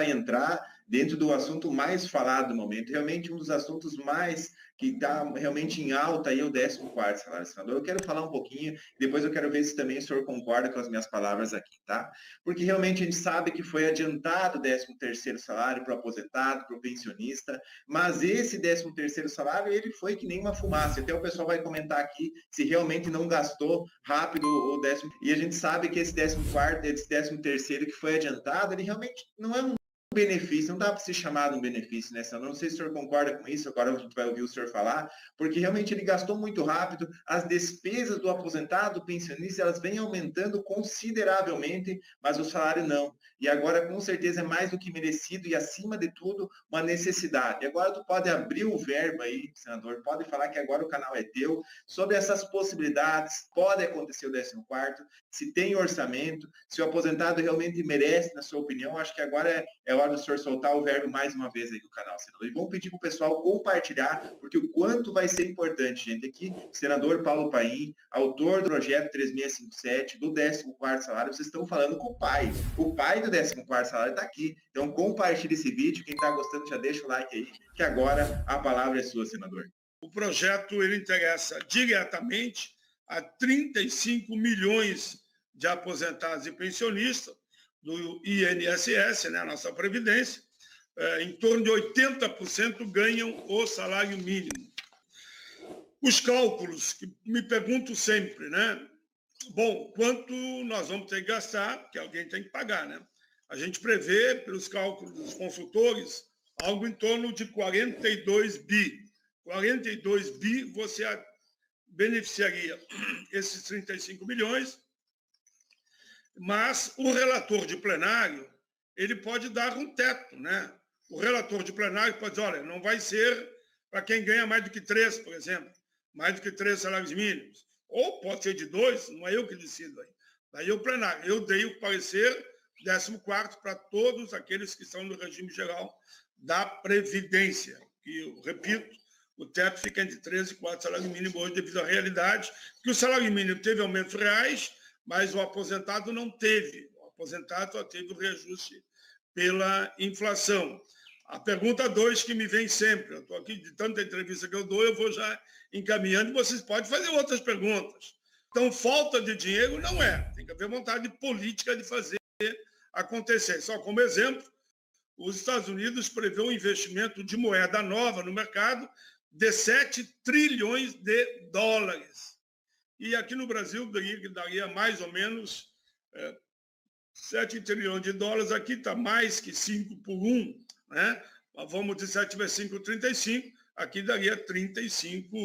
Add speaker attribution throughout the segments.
Speaker 1: entrar dentro do assunto mais falado do momento, realmente um dos assuntos mais que está realmente em alta aí é o 14º salário, senador. Eu quero falar um pouquinho, depois eu quero ver se também o senhor concorda com as minhas palavras aqui, tá? Porque realmente a gente sabe que foi adiantado o 13º salário para o aposentado, para o pensionista, mas esse 13º salário, ele foi que nem uma fumaça. Até o pessoal vai comentar aqui se realmente não gastou rápido o 10º. E a gente sabe que esse 14º, esse 13º que foi adiantado, ele realmente não é um benefício, não dá para se chamar de um benefício, né, senador? Não sei se o senhor concorda com isso, agora a gente vai ouvir o senhor falar, porque realmente ele gastou muito rápido, as despesas do aposentado, do pensionista, elas vêm aumentando consideravelmente, mas o salário não. E agora, com certeza, é mais do que merecido e, acima de tudo, uma necessidade. E agora tu pode abrir o verbo aí, senador, pode falar que agora o canal é teu, sobre essas possibilidades, pode acontecer o 14º, se tem orçamento, se o aposentado realmente merece, na sua opinião, acho que agora é hora do senhor soltar o verbo mais uma vez aí do canal, senador. E vamos pedir para o pessoal compartilhar, porque o quanto vai ser importante, gente. Aqui, senador Paulo Paim, autor do projeto 3657, do 14º salário, vocês estão falando com o pai. O pai do 14º salário está aqui. Então, compartilhe esse vídeo. Quem está gostando, já deixa o like aí, que agora a palavra é sua, senador.
Speaker 2: O projeto, ele interessa diretamente a 35 milhões de aposentados e pensionistas do INSS, né, a nossa Previdência. Em torno de 80% ganham o salário mínimo. Os cálculos, que me pergunto sempre, né? Bom, quanto nós vamos ter que gastar, que alguém tem que pagar, né? A gente prevê, pelos cálculos dos consultores, algo em torno de 42 bi. 42 bi, você beneficiaria esses 35 milhões, mas o relator de plenário, ele pode dar um teto, né? O relator de plenário pode dizer, olha, não vai ser para quem ganha mais do que 3, por exemplo, mais do que 3 salários mínimos. Ou pode ser de 2, não é eu que decido aí. Daí o plenário. Eu dei o parecer 14º para todos aqueles que estão no regime geral da Previdência, que, eu repito, o teto fica entre 3 e 4 salários mínimos hoje devido à realidade, que o salário mínimo teve aumentos reais, mas o aposentado não teve. O aposentado só teve o reajuste pela inflação. A pergunta 2 que me vem sempre, eu estou aqui de tanta entrevista que eu dou, eu vou já encaminhando, e vocês podem fazer outras perguntas. Então, falta de dinheiro não é, tem que haver vontade política de fazer acontecer. Só como exemplo, os Estados Unidos prevê um investimento de moeda nova no mercado de 7 trilhões de dólares. E aqui no Brasil daria mais ou menos 7 trilhões de dólares, aqui está mais que 5 por 1, né? Vamos de 7 vezes 5, 35, aqui daria 35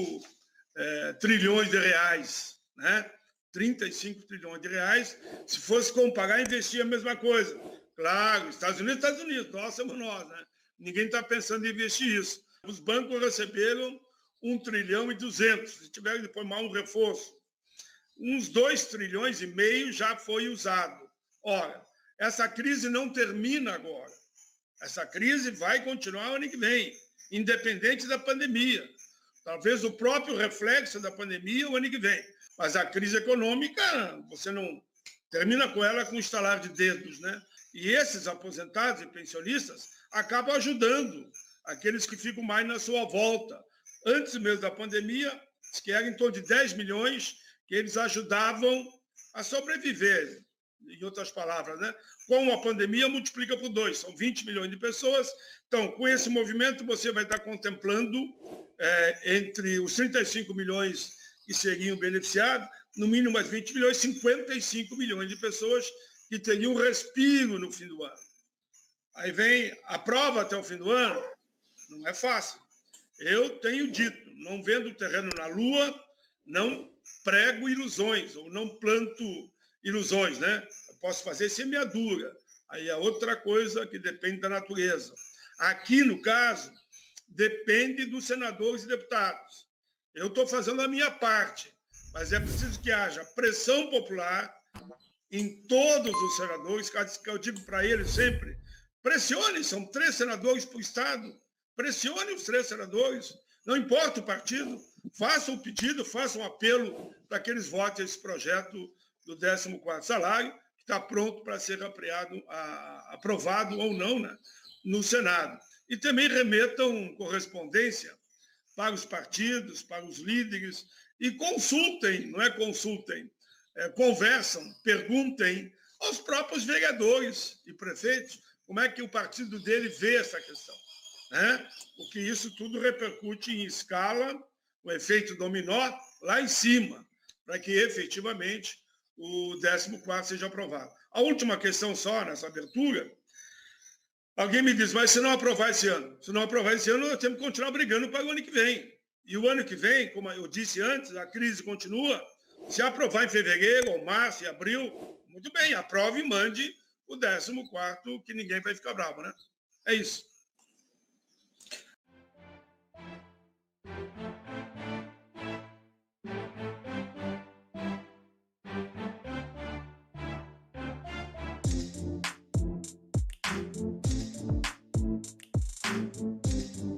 Speaker 2: trilhões de reais, né? 35 trilhões de reais. Se fosse comparar, investir a mesma coisa. Claro, Estados Unidos, nós somos nós, né? Ninguém está pensando em investir isso. Os bancos receberam 1 trilhão e 200, se tiver depois mais um reforço. Uns 2 trilhões e meio já foi usado. Ora, essa crise não termina agora. Essa crise vai continuar o ano que vem, independente da pandemia. Talvez o próprio reflexo da pandemia o ano que vem. Mas a crise econômica, você não termina com ela com um estalar de dedos, né? E esses aposentados e pensionistas acabam ajudando aqueles que ficam mais na sua volta. Antes mesmo da pandemia, que era em torno de 10 milhões que eles ajudavam a sobreviver. Em outras palavras, né? Com a pandemia, multiplica por 2, são 20 milhões de pessoas. Então, com esse movimento, você vai estar contemplando, entre os 35 milhões que seriam beneficiados, no mínimo mais 20 milhões, 55 milhões de pessoas que teriam um respiro no fim do ano. Aí vem a prova até o fim do ano, não é fácil. Eu tenho dito, não vendo terreno na Lua, não prego ilusões, ou não planto ilusões, né? Eu posso fazer semeadura. Aí é outra coisa que depende da natureza. Aqui, no caso, depende dos senadores e deputados. Eu estou fazendo a minha parte, mas é preciso que haja pressão popular em todos os senadores, que eu digo para eles sempre, pressione, são 3 senadores por estado, pressione os 3 senadores, não importa o partido, façam o pedido, façam um apelo para que eles votem esse projeto do 14º salário, que está pronto para ser aprovado ou não, né, no Senado. E também remetam correspondência para os partidos, para os líderes, e consultem, não é consultem, conversam, perguntem aos próprios vereadores e prefeitos como é que o partido dele vê essa questão, né? Porque isso tudo repercute em escala, o efeito dominó lá em cima, para que efetivamente o 14º seja aprovado. A última questão só nessa abertura, alguém me diz, mas se não aprovar esse ano? Se não aprovar esse ano, nós temos que continuar brigando para o ano que vem. E o ano que vem, como eu disse antes, a crise continua. Se aprovar em fevereiro, ou março, e abril, muito bem, aprove e mande o 14º, que ninguém vai ficar bravo, né? É isso.